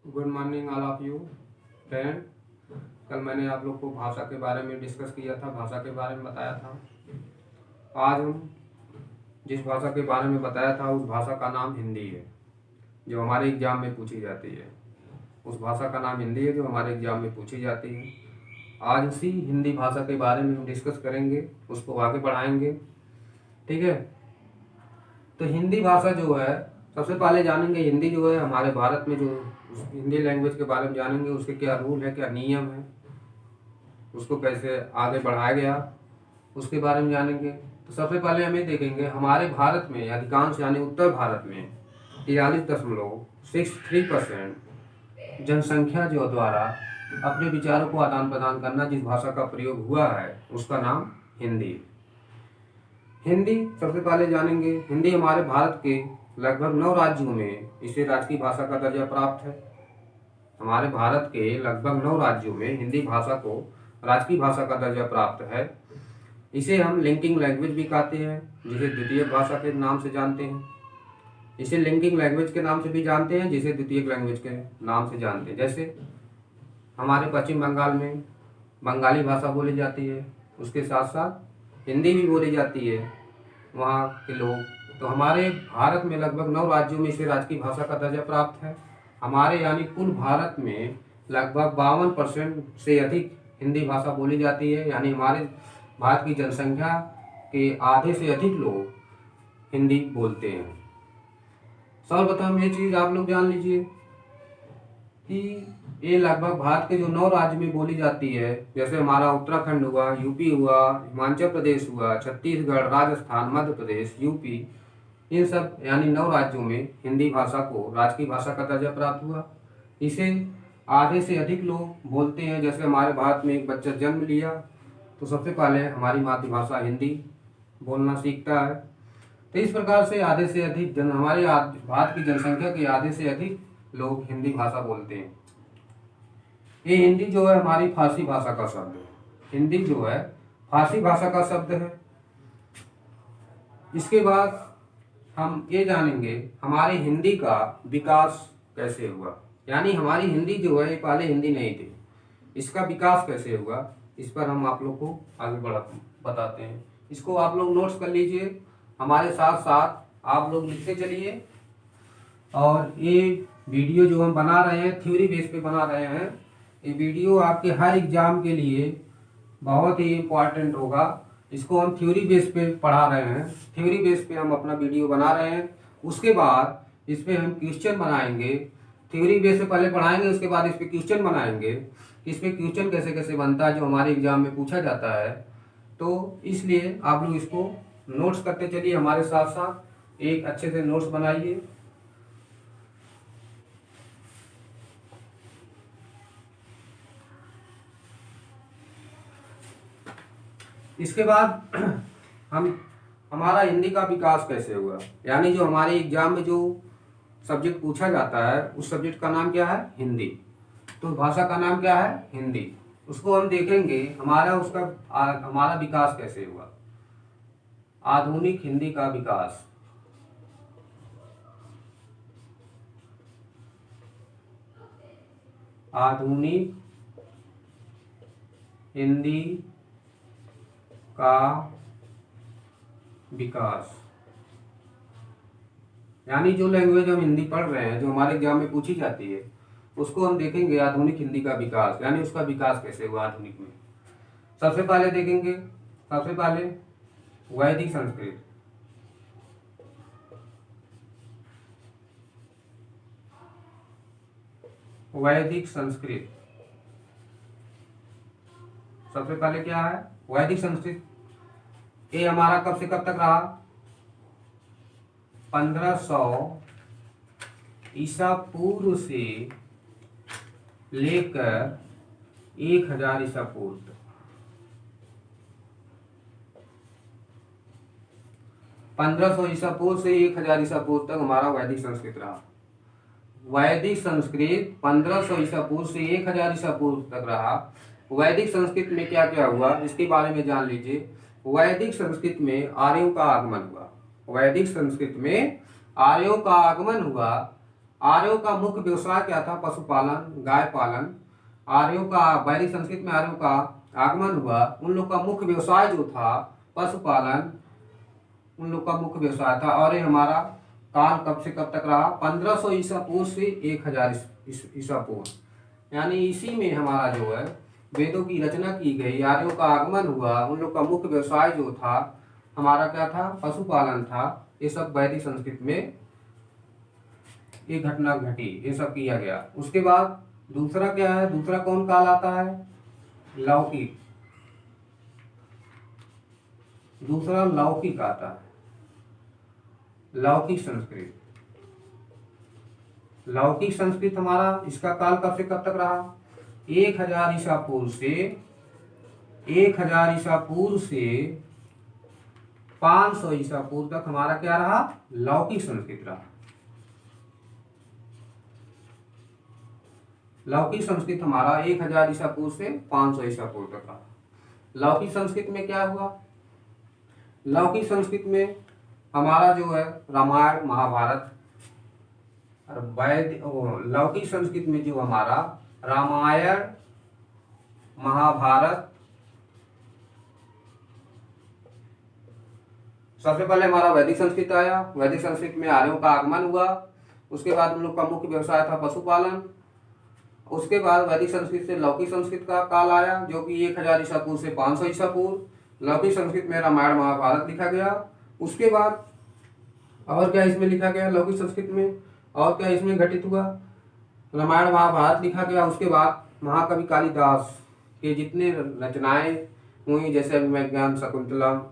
Good morning all of you friend. कल मैंने आप लोग को भाषा के बारे में डिस्कस किया था, भाषा के बारे में बताया था। आज हम जिस भाषा के बारे में बताया था उस भाषा का नाम हिंदी है, जो हमारे एग्ज़ाम में पूछी जाती है। उस भाषा का नाम हिंदी है जो हमारे एग्ज़ाम में पूछी जाती है। आज उसी हिंदी भाषा के बारे में हम डिस्कस करेंगे, उसको आगे बढ़ाएंगे। ठीक है, तो हिंदी भाषा जो है, सबसे पहले जानेंगे हिंदी जो है हमारे भारत में, जो हिंदी लैंग्वेज के बारे में जानेंगे, उसके क्या रूल है, क्या नियम है, उसको कैसे आगे बढ़ाया गया, उसके बारे में जानेंगे। तो सबसे पहले हमें देखेंगे हमारे भारत में अधिकांश यानी उत्तर भारत में 43.63% जनसंख्या जो द्वारा अपने विचारों को आदान प्रदान करना जिस भाषा का प्रयोग हुआ है उसका नाम हिंदी। हिंदी सबसे पहले जानेंगे। हिंदी हमारे भारत के लगभग 9 राज्यों में इसे राजकीय भाषा का दर्जा प्राप्त है। हमारे भारत के लगभग 9 राज्यों में हिंदी भाषा को राजकीय भाषा का दर्जा प्राप्त है। इसे हम लिंकिंग लैंग्वेज भी कहते हैं, जिसे द्वितीयक भाषा के नाम से जानते हैं। इसे लिंकिंग लैंग्वेज के नाम से भी जानते हैं, जिसे द्वितीयक लैंग्वेज के नाम से जानते हैं। जैसे हमारे पश्चिम बंगाल में बंगाली भाषा बोली जाती है, उसके साथ साथ हिंदी भी बोली जाती है वहाँ के लोग। तो हमारे भारत में लगभग 9 राज्यों में इसे राजकीय भाषा का दर्जा प्राप्त है। हमारे यानी कुल भारत में लगभग 52% से अधिक हिंदी भाषा बोली जाती है, यानी हमारे भारत की जनसंख्या के आधे से अधिक लोग हिंदी बोलते हैं। सर्वप्रथम ये चीज़ आप लोग जान लीजिए कि ये लगभग भारत के जो 9 राज्य में बोली जाती है, जैसे हमारा उत्तराखंड हुआ, यूपी हुआ, हिमाचल प्रदेश हुआ, छत्तीसगढ़, राजस्थान, मध्य प्रदेश, यूपी, इन सब यानी 9 राज्यों में हिंदी भाषा को राजकीय भाषा का दर्जा प्राप्त हुआ। इसे आधे से अधिक लोग बोलते हैं। जैसे हमारे भारत में एक बच्चा जन्म लिया तो सबसे पहले हमारी मातृभाषा हिंदी बोलना सीखता है। तो इस प्रकार से आधे से अधिक हमारे भारत की जनसंख्या के आधे से अधिक लोग हिंदी भाषा बोलते हैं। ये हिंदी जो है हमारी फारसी भाषा का शब्द है। हिंदी जो है फारसी भाषा का शब्द है। इसके बाद हम ये जानेंगे हमारी हिंदी का विकास कैसे हुआ, यानी हमारी हिंदी जो है पहले हिंदी नहीं थी, इसका विकास कैसे हुआ, इस पर हम आप लोग को आगे बताते हैं। इसको आप लोग नोट्स कर लीजिए, हमारे साथ साथ आप लोग लिखते चलिए। और ये वीडियो जो हम बना रहे हैं थ्योरी बेस पे बना रहे हैं। ये वीडियो आपके हर एग्जाम के लिए बहुत ही इम्पोर्टेंट होगा। इसको हम थ्योरी बेस पे पढ़ा रहे हैं, थ्योरी बेस पे हम अपना वीडियो बना रहे हैं। उसके बाद इस पे हम क्वेश्चन बनाएंगे। थ्योरी बेस पे पहले पढ़ाएंगे, उसके बाद इस पे क्वेश्चन बनाएंगे। इस पे क्वेश्चन कैसे कैसे बनता है जो हमारे एग्जाम में पूछा जाता है। तो इसलिए आप लोग इसको नोट्स करते चलिए, हमारे साथ साथ एक अच्छे से नोट्स बनाइए। इसके बाद हमारा हिंदी का विकास कैसे हुआ, यानी जो हमारे एग्जाम में जो सब्जेक्ट पूछा जाता है उस सब्जेक्ट का नाम क्या है, हिंदी। तो भाषा का नाम क्या है, हिंदी। उसको हम देखेंगे हमारा विकास कैसे हुआ। आधुनिक हिंदी का विकास। आधुनिक हिंदी का विकास, यानी जो लैंग्वेज हम हिंदी पढ़ रहे हैं जो हमारे एग्जाम में पूछी जाती है उसको हम देखेंगे आधुनिक हिंदी का विकास, यानी उसका विकास कैसे हुआ आधुनिक में। सबसे पहले देखेंगे, सबसे पहले वैदिक संस्कृत। वैदिक संस्कृत सबसे पहले क्या है, वैदिक संस्कृत। ये हमारा कब से कब तक रहा, 1500 ईसा पूर्व से लेकर 1000 ईसा पूर्व तक। 1500 ईसा पूर्व से 1000 ईसा पूर्व तक हमारा वैदिक संस्कृत रहा। वैदिक संस्कृत 1500 ईसा पूर्व से 1000 ईसा पूर्व तक रहा। वैदिक संस्कृत में क्या क्या हुआ इसके बारे में जान लीजिए। वैदिक संस्कृत में आर्यों का आगमन हुआ। वैदिक संस्कृत में आर्यों का आगमन हुआ। आर्यों का मुख्य व्यवसाय क्या था? पशुपालन, गाय पालन। आर्यों का, वैदिक संस्कृत में आर्यों का आगमन हुआ, उन लोग का मुख्य व्यवसाय जो था पशुपालन, उन लोग का मुख्य व्यवसाय था। और ये हमारा काल कब से कब तक रहा? 1500 ईसा पूर्व से 1000 ईसा पूर्व, यानी इसी में हमारा जो है वेदों की रचना की गई, आर्यों का आगमन हुआ, उन लोग का मुख्य व्यवसाय जो था हमारा क्या था? पशुपालन था। ये सब वैदिक संस्कृत में ये घटना घटी, ये सब किया गया। उसके बाद दूसरा क्या है? दूसरा कौन काल आता है? लौकिक। दूसरा लौकिक आता है, लौकिक संस्कृत। लौकिक संस्कृत हमारा, इसका काल कब से कब तक रहा? 1000 ईसा पूर्व से 1000 ईसा पूर्व से 500 ईसा पूर्व तक हमारा क्या रहा? लौकिक संस्कृत रहा। लौकिक संस्कृत हमारा 1000 ईसा पूर्व से 500 ईसा पूर्व तक रहा। लौकिक संस्कृत में क्या हुआ? लौकिक संस्कृत में हमारा जो है रामायण महाभारत, लौकिक संस्कृत में जो हमारा रामायण महाभारत, सबसे पहले हमारा वैदिक संस्कृत आया। वैदिक संस्कृत में आर्यों का आगमन हुआ, उसके बाद उन लोग का मुख्य व्यवसाय था पशुपालन। उसके बाद वैदिक संस्कृत से लौकिक संस्कृत का काल आया, जो कि 1000 ईसा पूर्व से 500 ईसा पूर्व। लौकिक संस्कृत में रामायण महाभारत लिखा गया। उसके बाद और क्या इसमें लिखा गया? लौकिक संस्कृत में और क्या इसमें घटित हुआ? रामायण महाभारत लिखा गया। उसके बाद महाकवि कालिदास के जितने रचनाएं हुई, जैसे अभिज्ञान शकुंतलम,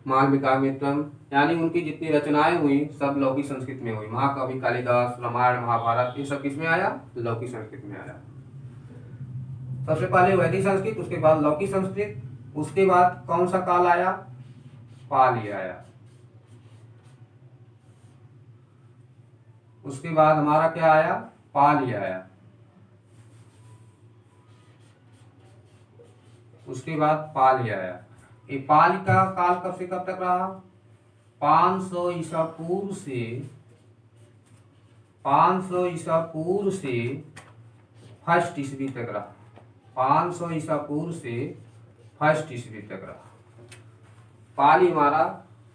मालविकाग्निमित्रम, यानी उनकी जितनी रचनाएं हुई सब लौकिक संस्कृत में हुई। महाकवि कालिदास, रामायण महाभारत, ये सब किसमें आया? लौकिक संस्कृत में आया। सबसे पहले वैदिक संस्कृत, उसके बाद लौकिक संस्कृत, उसके बाद कौन सा काल आया? पाली आया। उसके बाद हमारा क्या आया? पाली आया। उसके बाद पाली आया। ये पाली का काल कब से कब तक रहा? 500 ईसा पूर्व से 500 ईसा पूर्व से फर्स्ट ईस्वी तक रहा। 500 ईसा पूर्व से फर्स्ट ईस्वी तक रहा। पाली हमारा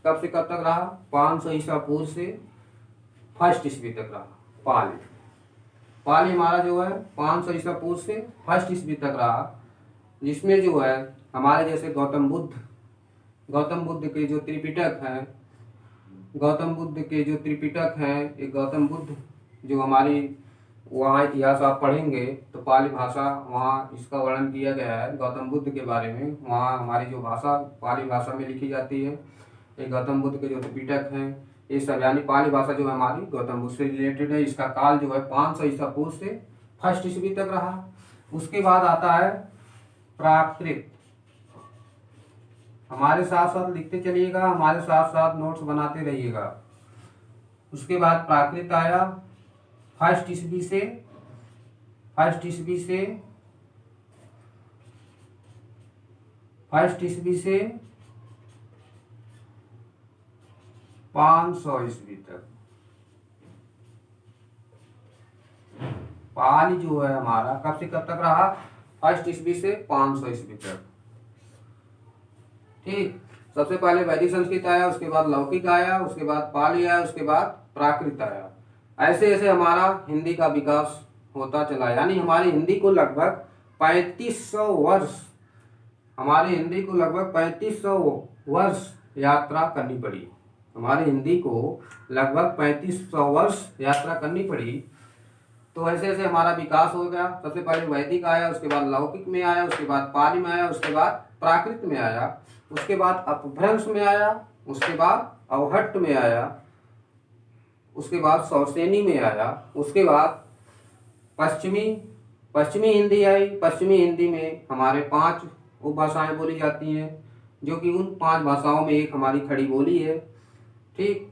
कब से कब तक रहा? 500 ईसा पूर्व से फर्स्ट ईस्वी तक रहा। पाली पाली हमारा जो है 500 ईसा पूर्व से फर्स्ट ईस्वी तक रहा, जिसमें जो है हमारे जैसे गौतम बुद्ध के जो त्रिपिटक हैं, गौतम बुद्ध के जो त्रिपिटक हैं, एक गौतम बुद्ध जो हमारी वहाँ इतिहास आप पढ़ेंगे तो पाली भाषा, वहाँ इसका वर्णन किया गया है गौतम बुद्ध के बारे में। वहाँ हमारी जो भाषा पाली भाषा में लिखी जाती है, ये गौतम बुद्ध के जो त्रिपिटक हैं ये सब, यानी पाली भाषा जो है हमारी गौतम बुद्ध से रिलेटेड है। इसका काल जो है 500 ईसा पूर्व से फर्स्ट ईस्वी तक रहा। उसके बाद आता है प्राकृत। हमारे साथ साथ लिखते चलिएगा, हमारे साथ साथ नोट्स बनाते रहिएगा। उसके बाद प्राकृत आया फर्स्ट ईस्वी से 500 ईस्वी तक। पाली जो है हमारा कब से कब तक रहा? फर्स्ट ईस्वी से 500 ईस्वी तक। ठीक, सबसे पहले वैदिक संस्कृत आया, उसके बाद लौकिक आया, उसके बाद पाली आया, उसके बाद प्राकृत आया। ऐसे ऐसे हमारा हिंदी का विकास होता चला, यानी हमारी हिंदी को लगभग 3500 वर्ष, हमारी हिंदी को लगभग 3500 वर्ष यात्रा करनी पड़ी। हमारी हिंदी को लगभग 3500 वर्ष यात्रा करनी पड़ी। तो ऐसे ऐसे हमारा विकास हो गया। सबसे पहले वैदिक आया, उसके बाद लौकिक में आया, उसके बाद पाली में आया, उसके बाद प्राकृत में आया, उसके बाद अपभ्रंश में आया, उसके बाद अवहट्ट में आया, उसके बाद सौसेनी में आया, उसके बाद पश्चिमी हिंदी आई। पश्चिमी हिंदी में हमारे 5 उपभाषाएं बोली जाती हैं, जो कि उन 5 भाषाओं में एक हमारी खड़ी बोली है। ठीक,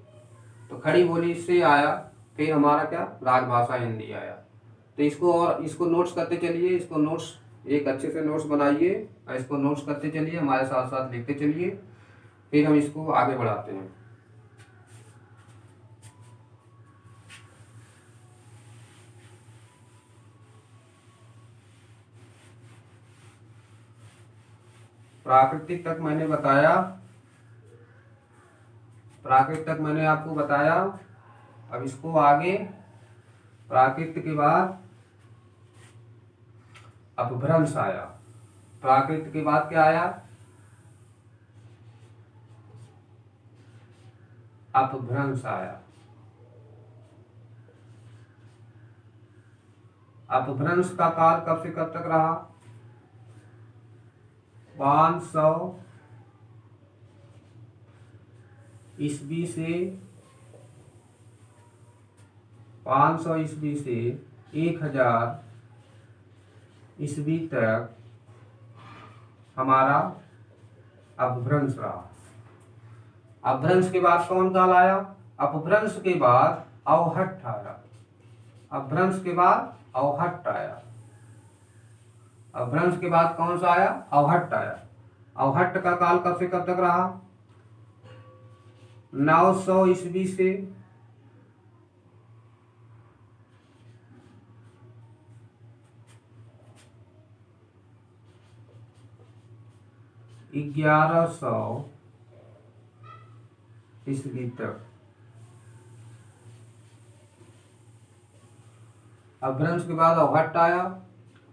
तो खड़ी बोली से आया, फिर हमारा क्या राजभाषा हिंदी आया। तो इसको नोट्स करते चलिए, इसको नोट्स एक अच्छे से नोट्स बनाइए और इसको नोट्स करते चलिए, हमारे साथ साथ लिखते चलिए, फिर हम इसको आगे बढ़ाते हैं। प्राकृतिक तक मैंने बताया, प्राकृत तक मैंने आपको बताया। अब इसको आगे प्राकृत के बाद अपभ्रंश आया। प्राकृत के बाद क्या आया? अपभ्रंश आया। अपभ्रंश का काल कब से कब तक रहा? 500 ईस्वी से 500 ईस्वी से 1000 ईस्वी तक हमारा अपभ्रंश रहा। अपभ्रंश के बाद कौन काल आया? अपभ्रंश के बाद अवहट्ठ आया। अपभ्रंश के बाद अवहट्ठ आया। अपभ्रंश के बाद कौन सा आया? अवहट्ठ आया। अवहट्ठ का काल कब से कब तक रहा? 900 ईस्वी से 1100 ईस्वी तक। अपभ्रंश के बाद अवहट्ठ आया।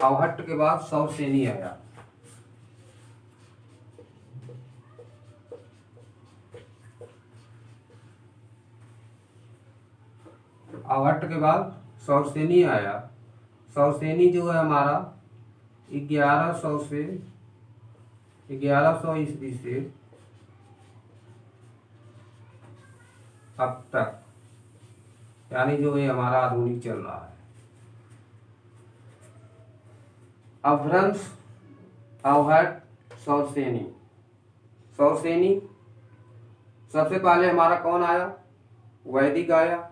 अवहट्ठ के बाद सौरसेनी आया। अवहट्ठ के बाद सौरसेनी आया। सौरसेनी जो है हमारा 1100 ईस्वी से अब तक, यानी जो ये हमारा आधुनिक चल रहा है। अपभ्रंश, अवहट्ठ, सौरसेनी। सौरसेनी सबसे पहले हमारा कौन आया? वैदिक आया।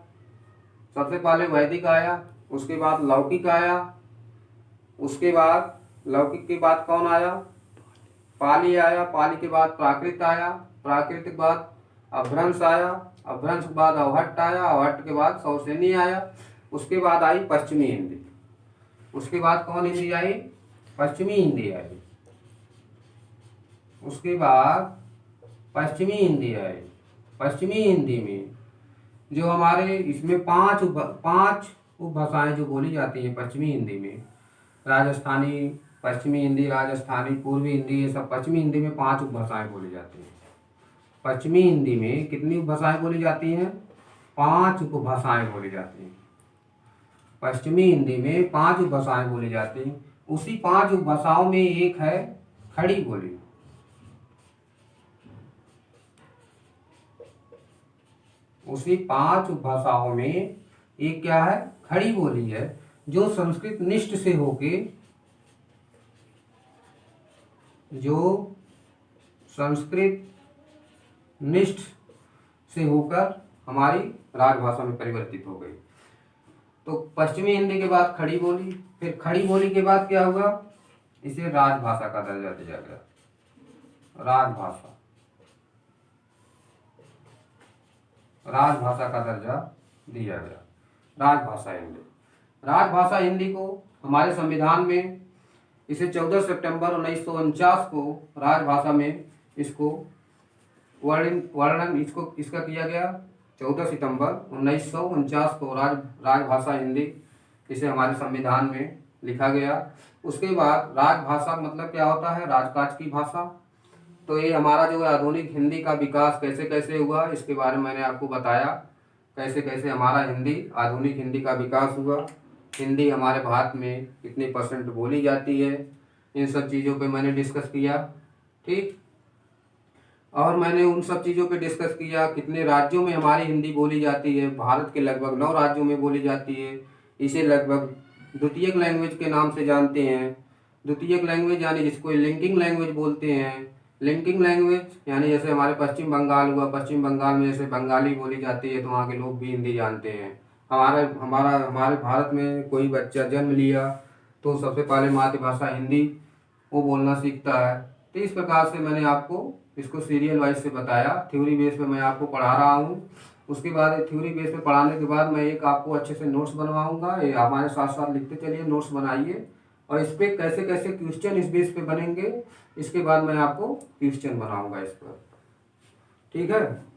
सबसे पहले वैदिक आया, उसके बाद लौकिक आया, उसके बाद लौकिक के बाद कौन आया? पाली आया। पाली के बाद प्राकृत आया। प्राकृत के बाद अपभ्रंश आया। अपभ्रंश के बाद अवहट्ठ आया। अवहट्ठ के बाद सौरसेनी आया। उसके बाद आई पश्चिमी हिंदी। उसके बाद कौन हिंदी आई? पश्चिमी हिंदी आई। उसके बाद पश्चिमी हिंदी आई। पश्चिमी हिंदी में जो हमारे इसमें पांच उपभाषाएं जो बोली जाती हैं पश्चिमी हिंदी में, राजस्थानी, पश्चिमी हिंदी, राजस्थानी, पूर्वी हिंदी, ये सब पश्चिमी हिंदी में 5 उपभाषाएं बोली जाती हैं। पश्चिमी हिंदी में कितनी उपभाषाएं बोली जाती हैं? 5 उपभाषाएं बोली जाती हैं। पश्चिमी हिंदी में 5 उपभाषाएं बोली जाती हैं। उसी 5 उपभाषाओं में एक है खड़ी बोली। उसी 5 उपभाषाओं में एक क्या है? खड़ी बोली है, जो संस्कृत निष्ठ से होके, जो संस्कृत निष्ठ से होकर हमारी राजभाषा में परिवर्तित हो गई। तो पश्चिमी हिंदी के बाद खड़ी बोली, फिर खड़ी बोली के बाद क्या हुआ? इसे राजभाषा का दर्जा दिया गया। राजभाषा, राजभाषा का दर्जा दिया गया। राजभाषा हिंदी। राजभाषा हिंदी को हमारे संविधान में इसे 14 सितंबर 1949 को राजभाषा में इसको वर्णन इसका किया गया। 14 सितंबर 1949 को राजभाषा हिंदी इसे हमारे संविधान में लिखा गया। उसके बाद राजभाषा मतलब क्या होता है? राजकाज की भाषा। तो ये हमारा जो है आधुनिक हिंदी का विकास कैसे कैसे हुआ, इसके बारे में मैंने आपको बताया। कैसे कैसे हमारा हिंदी, आधुनिक हिंदी का विकास हुआ। हिंदी हमारे भारत में कितने % बोली जाती है, इन सब चीज़ों पे मैंने डिस्कस किया। ठीक, और मैंने उन सब चीज़ों पे डिस्कस किया कितने राज्यों में हमारी हिंदी बोली जाती है। भारत के लगभग 9 राज्यों में बोली जाती है। इसे लगभग द्वितीयक लैंग्वेज के नाम से जानते हैं। द्वितीयक लैंग्वेज यानी जिसको लिंकिंग लैंग्वेज बोलते हैं। लिंकिंग लैंग्वेज यानी जैसे हमारे पश्चिम बंगाल हुआ, पश्चिम बंगाल में जैसे बंगाली बोली जाती है तो वहाँ के लोग भी हिंदी जानते हैं। हमारे भारत में कोई बच्चा जन्म लिया तो सबसे पहले मातृभाषा हिंदी वो बोलना सीखता है। तो इस प्रकार से मैंने आपको इसको सीरियल वाइज से बताया। थ्योरी बेस पे मैं आपको पढ़ा रहा हूँ। उसके बाद थ्योरी बेस पे पढ़ाने के बाद मैं एक आपको अच्छे से नोट्स बनवाऊँगा। ये हमारे साथ साथ लिखते चलिए, नोट्स बनाइए और इस पे कैसे कैसे क्वेश्चन इस बेस पे बनेंगे, इसके बाद मैं आपको क्वेश्चन बनाऊंगा इस पर। ठीक है।